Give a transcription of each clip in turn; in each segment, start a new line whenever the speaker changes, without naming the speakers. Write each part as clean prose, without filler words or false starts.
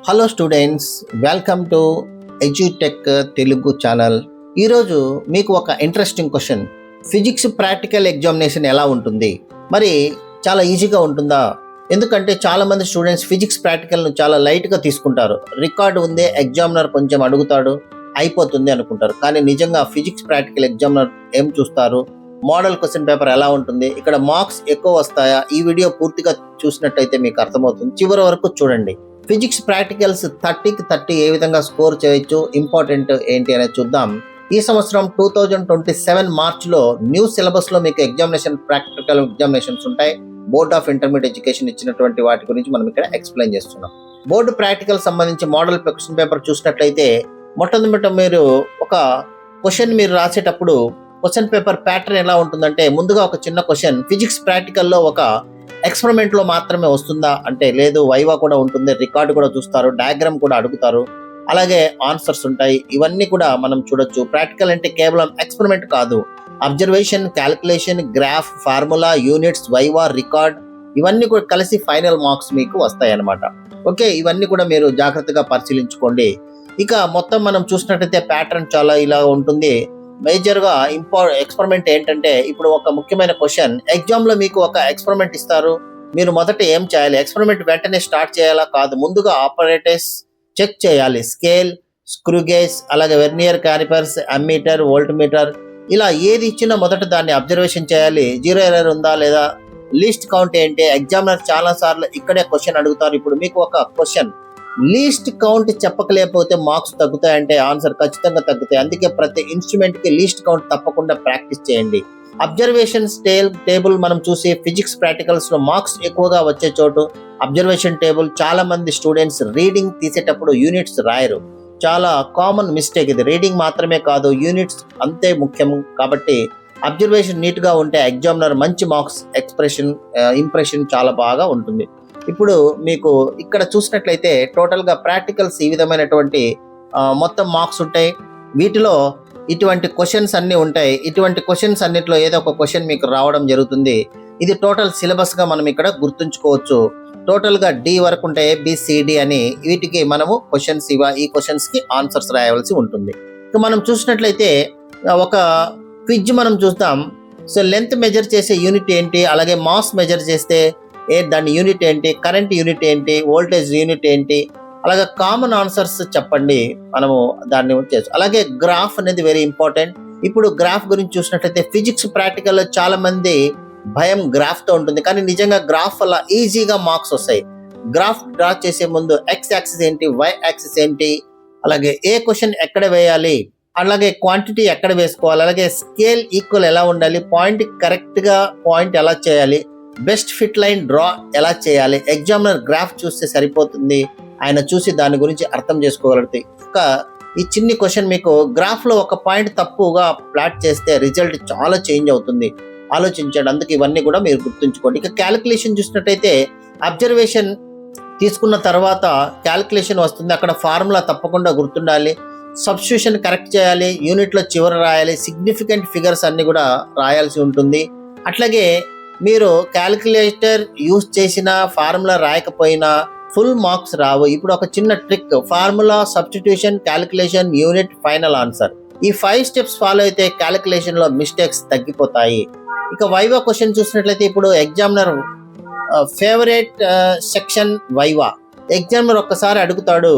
Hello students, welcome to edutech Telugu channel. ఈరోజు మీకు ఒక interesting question. Physics practical examination ఎలా ఉంటుంది? మరి చాలా ఈజీగా ఉంటుందా? ఎందుకంటే చాలామంది స్టూడెంట్స్ ఫిజిక్స్ ప్రాక్టికల్ను చాలా లైట్గా తీసుకుంటారు. రికార్డు ఉందే, ఎగ్జామినర్ కొంచెం అడుగుతాడు, అయిపోతుంది అనుకుంటారు. కానీ నిజంగా ఫిజిక్స్ ప్రాక్టికల్ ఎగ్జామినర్ ఏం చూస్తారు? మోడల్ క్వశ్చన్ పేపర్ ఎలా ఉంటుంది, ఇక్కడ మార్క్స్ ఎక్కువ వస్తాయా? ఈ వీడియో పూర్తిగా చూసినట్టయితే మీకు అర్థమవుతుంది. చివరి వరకు చూడండి. ఫిజిక్స్ ప్రాక్టికల్స్ 30కి 30 ఏ విధంగా స్కోర్ చేయొచ్చు, ఇంపార్టెంట్ ఏంటి అనేది చూద్దాం. ఈ సంవత్సరం 2027 మార్చ్లో న్యూ సిలబస్లో మీకు ప్రాక్టికల్ ఎగ్జామినేషన్స్ ఉంటాయి. బోర్డ్ ఆఫ్ ఇంటర్మీడియట్ ఎడ్యుకేషన్ ఇచ్చినటువంటి వాటి గురించి మనం ఇక్కడ ఎక్స్ప్లెయిన్ చేస్తున్నాం. బోర్డు ప్రాక్టికల్ సంబంధించి మోడల్ క్వశ్చన్ పేపర్ చూసినట్లయితే మొట్టమొదట మీరు ఒక క్వశ్చన్ మీరు రాసేటప్పుడు క్వశ్చన్ పేపర్ ప్యాటర్న్ ఎలా ఉంటుందంటే, ముందుగా ఒక చిన్న క్వశ్చన్ ఫిజిక్స్ ప్రాక్టికల్లో ఒక ఎక్స్పెరిమెంట్ లో మాత్రమే వస్తుందా అంటే లేదు, వైవా కూడా ఉంటుంది, రికార్డు కూడా చూస్తారు, డయాగ్రామ్ కూడా అడుగుతారు, అలాగే ఆన్సర్స్ ఉంటాయి. ఇవన్నీ కూడా మనం చూడొచ్చు. ప్రాక్టికల్ అంటే కేవలం ఎక్స్పెరిమెంట్ కాదు, observation, calculation, graph, formula, units, viva, record ఇవన్నీ కూడా కలిసి ఫైనల్ మార్క్స్ మీకు వస్తాయి అన్నమాట. ఓకే, ఇవన్నీ కూడా మీరు జాగ్రత్తగా పరిశీలించుకోండి. ఇక మొత్తం మనం చూసినట్టయితే ప్యాటర్న్ చాలా ఇలా ఉంటుంది. మేజర్గా ఎక్స్పెరిమెంట్ ఏంటంటే, ఇప్పుడు ఒక ముఖ్యమైన క్వశ్చన్, ఎగ్జామ్లో మీకు ఒక ఎక్స్పెరిమెంట్ ఇస్తారు. మీరు మొదట ఏం చేయాలి? ఎక్స్పెరిమెంట్ వెంటనే స్టార్ట్ చేయాలా? కాదు, ముందుగా ఆపరేటర్స్ చెక్ చేయాలి. స్కేల్, స్క్రూగేజ్, అలాగే vernier callipers, ammeter, volt meter, ఇలా ఏది ఇచ్చినా మొదట దాన్ని అబ్జర్వేషన్ చేయాలి. జీరో ఎర్రర్ ఉందా లేదా, లీస్ట్ కౌంట్ ఏంటి. ఎగ్జామినర్ చాలా సార్లు ఇక్కడే క్వశ్చన్ అడుగుతారు. ఇప్పుడు మీకు ఒక క్వశ్చన్ లీస్ట్ కౌంట్ చెప్పకలేకపోతే మార్క్స్ తగ్గుతాయంటే ఆన్సర్ ఖచ్చితంగా తగ్గుతాయి. అందుకే ప్రతి ఇన్స్ట్రుమెంట్ కి లీస్ట్ కౌంట్ తప్పకుండా ప్రాక్టీస్ చేయండి. అబ్జర్వేషన్ టేబుల్ మనం చూసి ఫిజిక్స్ ప్రాక్టికల్స్ లో మార్క్స్ ఎక్కువగా వచ్చే చోటు అబ్జర్వేషన్ టేబుల్. చాలా మంది స్టూడెంట్స్ రీడింగ్ తీసేటప్పుడు యూనిట్స్ రాయరు. చాలా కామన్ మిస్టేక్ ఇది. రీడింగ్ మాత్రమే కాదు, యూనిట్స్ అంతే ముఖ్యం. కాబట్టి అబ్జర్వేషన్ నీట్ గా ఉంటే ఎగ్జామినర్ మంచి మార్క్స్ ఇంప్రెషన్ చాలా బాగా ఉంటుంది. ఇప్పుడు మీకు ఇక్కడ చూసినట్లయితే టోటల్ గా ప్రాక్టికల్స్ ఈ విధమైనటువంటి మొత్తం మార్క్స్ ఉంటాయి. వీటిలో ఇటువంటి క్వశ్చన్స్ అన్ని ఉంటాయి. ఇటువంటి క్వశ్చన్స్ అన్నిట్లో ఏదో ఒక క్వశ్చన్ మీకు రావడం జరుగుతుంది. ఇది టోటల్ సిలబస్ గా మనం ఇక్కడ గుర్తుంచుకోవచ్చు. టోటల్ గా డి వరకు ఉంటాయి, ఏబిసిడి అని. వీటికి మనము క్వశ్చన్స్ ఈ క్వశ్చన్స్ కి ఆన్సర్స్ రాయవలసి ఉంటుంది. ఇక మనం చూసినట్లయితే ఒక క్విజ్ మనం చూద్దాం. సో లెంత్ మెజర్ చేసే యూనిట్ ఏంటి, అలాగే మాస్ మెజర్ చేస్తే దాని యూనిట్ ఏంటి, కరెంట్ యూనిట్ ఏంటి, వోల్టేజ్ యూనిట్ ఏంటి, అలాగే కామన్ ఆన్సర్స్ చెప్పండి. మనము దాన్ని చేయొచ్చు. అలాగే గ్రాఫ్ అనేది వెరీ ఇంపార్టెంట్. ఇప్పుడు గ్రాఫ్ గురించి చూసినట్లయితే ఫిజిక్స్ ప్రాక్టికల్లో చాలా మంది భయం గ్రాఫ్ తో ఉంటుంది, కానీ నిజంగా గ్రాఫ్ వల్ల ఈజీగా మార్క్స్ వస్తాయి. గ్రాఫ్ డ్రా చేసే ముందు ఎక్స్ యాక్సిస్ ఏంటి, వై యాక్సిస్ ఏంటి, అలాగే ఏ క్వశ్చన్ ఎక్కడ వేయాలి, అలాగే క్వాంటిటీ ఎక్కడ వేసుకోవాలి, అలాగే స్కేల్ ఈక్వల్ ఎలా ఉండాలి, పాయింట్ కరెక్ట్ గా పాయింట్ ఎలా చేయాలి, బెస్ట్ ఫిట్ లైన్ డ్రా ఎలా చేయాలి. ఎగ్జామినర్ గ్రాఫ్ చూస్తే సరిపోతుంది, ఆయన చూసి దాని గురించి అర్థం చేసుకోగలుగుతాయి. ఇంకా ఈ చిన్ని క్వశ్చన్ మీకు గ్రాఫ్ లో ఒక పాయింట్ తప్పుగా ప్లాట్ చేస్తే రిజల్ట్ చాలా చేంజ్ అవుతుంది. ఆలోచించండి. అందుకే ఇవన్నీ కూడా మీరు గుర్తుంచుకోండి. ఇక క్యాలిక్యులేషన్ చూసినట్టయితే అబ్జర్వేషన్ తీసుకున్న తర్వాత క్యాలిక్యులేషన్ వస్తుంది. అక్కడ ఫార్ములా తప్పకుండా గుర్తుండాలి. సబ్స్టిట్యూషన్ కరెక్ట్ చేయాలి, యూనిట్ లో చివర రాయాలి, సిగ్నిఫికెంట్ ఫిగర్స్ అన్ని కూడా రాయాల్సి ఉంటుంది. అట్లాగే మీరు క్యాలిక్యులేటర్ యూజ్ చేసిన ఫార్ములా రాయకపోయినా ఫుల్ మార్క్స్ రావు. ఇప్పుడు ఒక చిన్న trick, formula, substitution, calculation, unit, final answer, ఈ 5 స్టెప్స్ ఫాలో అయితే క్యాలిక్యులేషన్ లో మిస్టేక్స్ తగ్గిపోతాయి. ఇక వైవా క్వశ్చన్ చూసినట్లయితే ఇప్పుడు examiner favourite section viva. Examiner ఒక్కసారి అడుగుతాడు,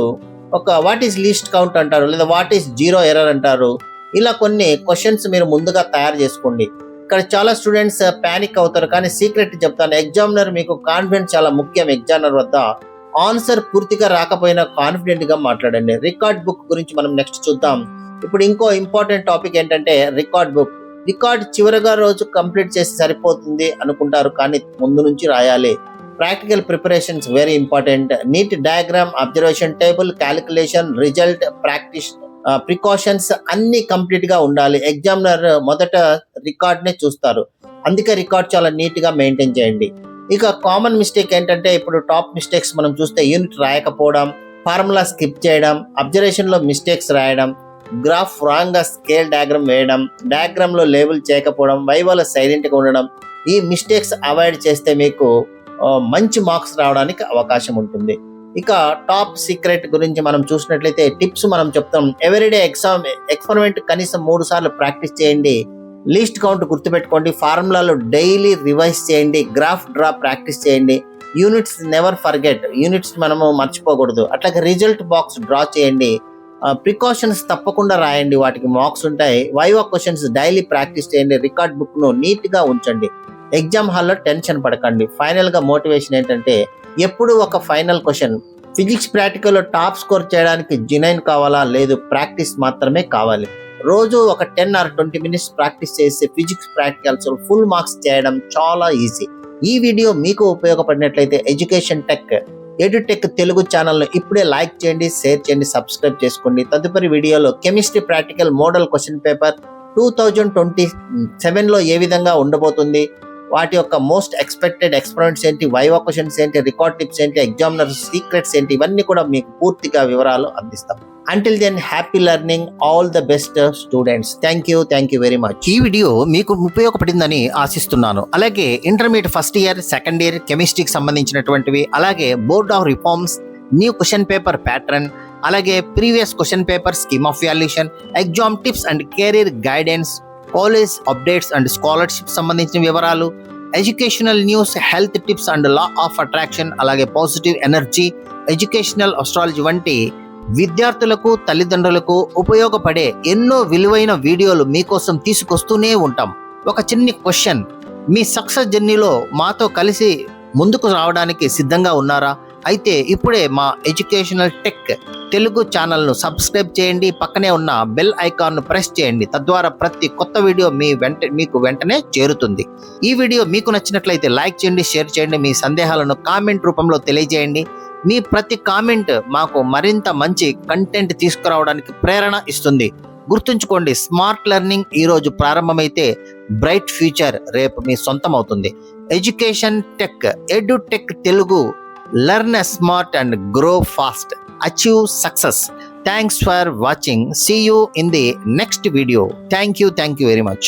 వాట్ ఈస్ లీస్ట్ కౌంట్ అంటారు, లేదా వాట్ ఈస్ జీరో ఎర్రర్ అంటారు. ఇలా కొన్ని క్వశ్చన్స్ మీరు ముందుగా తయారు చేసుకోండి. ఇక్కడ చాలా స్టూడెంట్స్ ప్యానిక్ అవుతారు, కానీ సీక్రెట్ చెప్తాను. ఎగ్జామినర్ మీకు కాన్ఫిడెన్స్ చాలా ముఖ్యం. ఎగ్జామినర్ వద్ద ఆన్సర్ పూర్తిగా రాకపోయినా కాన్ఫిడెంట్ గా మాట్లాడండి. రికార్డ్ బుక్ గురించి మనం నెక్స్ట్ చూద్దాం. ఇప్పుడు ఇంకో ఇంపార్టెంట్ టాపిక్ ఏంటంటే రికార్డ్ బుక్. రికార్డ్ చివరిగా రోజు కంప్లీట్ చేసి సరిపోతుంది అనుకుంటారు, కానీ ముందు నుంచి రాయాలి. Practical preparations very important. Neat diagram, observation table, calculation, result, practice, precautions అన్ని కంప్లీట్ గా ఉండాలి. ఎగ్జామినర్ మొదట రికార్డ్ నే చూస్తారు, అందుకే రికార్డ్ చాలా నీట్ గా మెయింటైన్ చేయండి. ఇక కామన్ మిస్టేక్ ఏంటంటే, ఇప్పుడు టాప్ మిస్టేక్స్ మనం చూస్తే యూనిట్ రాయకపోవడం, ఫార్ములా స్కిప్ చేయడం, అబ్జర్వేషన్ లో మిస్టేక్స్ రాయడం, గ్రాఫ్ రాంగ్ గా స్కేల్ డయాగ్రామ్ వేయడం, డయాగ్రామ్ లో లేబుల్ చేయకపోవడం, వైవాలో సైలెంట్ గా ఉండడం. ఈ మిస్టేక్స్ అవాయిడ్ చేస్తే మీకు మంచి మార్క్స్ రావడానికి అవకాశం ఉంటుంది. ఇక టాప్ సీక్రెట్ గురించి మనం చూసినట్లయితే టిప్స్ మనం చెప్తాం. ఎవ్రీడే ఎక్స్పెరిమెంట్ కనీసం 3 సార్లు ప్రాక్టీస్ చేయండి. లీస్ట్ కౌంట్ గుర్తుపెట్టుకోండి. ఫార్ములాలు డైలీ రివైజ్ చేయండి. గ్రాఫ్ డ్రా ప్రాక్టీస్ చేయండి. యూనిట్స్ నెవర్ ఫర్గెట్, యూనిట్స్ మనము మర్చిపోకూడదు. అట్లాగే రిజల్ట్ బాక్స్ డ్రా చేయండి. ప్రికాషన్స్ తప్పకుండా రాయండి, వాటికి మార్క్స్ ఉంటాయి. వైవా క్వశ్చన్స్ డైలీ ప్రాక్టీస్ చేయండి. రికార్డ్ బుక్ను నీట్గా ఉంచండి. ఎగ్జామ్ హాల్లో టెన్షన్ పడకండి. ఫైనల్గా మోటివేషన్ ఏంటంటే ఎప్పుడు ఒక ఫైనల్ క్వశ్చన్, ఫిజిక్స్ ప్రాక్టికల్లో టాప్ స్కోర్ చేయడానికి జినైన్ కావాలా, లేదు ప్రాక్టీస్ మాత్రమే కావాలి. రోజు ఒక 10 or 20 minutes ప్రాక్టీస్ చేసి ఫిజిక్స్ ప్రాక్టికల్స్ ఫుల్ మార్క్స్ చేయడం చాలా ఈజీ. ఈ వీడియో మీకు ఉపయోగపడినట్లయితే ఎడ్యుకేషన్ టెక్ ఎడ్యుటెక్ తెలుగు ఛానల్ను ఇప్పుడే లైక్ చేయండి, షేర్ చేయండి, సబ్స్క్రైబ్ చేసుకోండి. తదుపరి వీడియోలో chemistry practical model question paper 2027లో ఏ విధంగా ఉండబోతుంది, వాటి యొక్క మోస్ట్ ఎక్స్పెక్టెడ్ ఎక్స్పెరిమెంట్స్ ఏంటి, వైవా క్వశ్చన్స్ ఏంటి, రికార్డ్ టిప్స్ ఏంటి, ఎగ్జామినర్ సీక్రెట్స్ ఏంటి, ఇవన్నీ కూడా మీకు పూర్తిగా వివరాలు అందిస్తాం. Until then happy learning, all the best students. Thank you very much. ఈ వీడియో మీకు ఉపయోగపడిందని ఆశిస్తున్నాను. అలాగే intermediate first year, second year కెమిస్ట్రీకి సంబంధించినటువంటివి, అలాగే board of reforms, new question paper pattern, అలాగే previous question paper scheme of valuation, exam tips and career guidance, college updates and scholarship సంబంధించిన వివరాలు, educational news, health tips and law of attraction, అలాగే positive energy, educational astrology వంటి విద్యార్థులకు, తల్లిదండ్రులకు ఉపయోగపడే ఎన్నో విలువైన వీడియోలు మీకోసం తీసుకొస్తూనే ఉంటాం. ఒక చిన్న క్వశ్చన్, మీ సక్సెస్ జర్నీలో మాతో కలిసి ముందుకు రావడానికి సిద్ధంగా ఉన్నారా? అయితే ఇప్పుడే మా ఎడ్యుకేషనల్ టెక్ తెలుగు ఛానల్ను సబ్స్క్రైబ్ చేయండి. పక్కనే ఉన్న బెల్ ఐకాన్ను ప్రెస్ చేయండి. తద్వారా ప్రతి కొత్త వీడియో మీకు వెంటనే చేరుతుంది. ఈ వీడియో మీకు నచ్చినట్లయితే లైక్ చేయండి, షేర్ చేయండి. మీ సందేహాలను కామెంట్ రూపంలో తెలియజేయండి. మీ ప్రతి కామెంట్ మాకు మరింత మంచి కంటెంట్ తీసుకురావడానికి ప్రేరణ ఇస్తుంది. గుర్తుంచుకోండి, స్మార్ట్ లెర్నింగ్ ఈరోజు ప్రారంభమైతే బ్రైట్ ఫ్యూచర్ రేపు మీ సొంతం అవుతుంది. Education tech edutech Telugu, learn smart and grow fast, achieve success. Thanks for watching. See you in the next video. Thank you very much.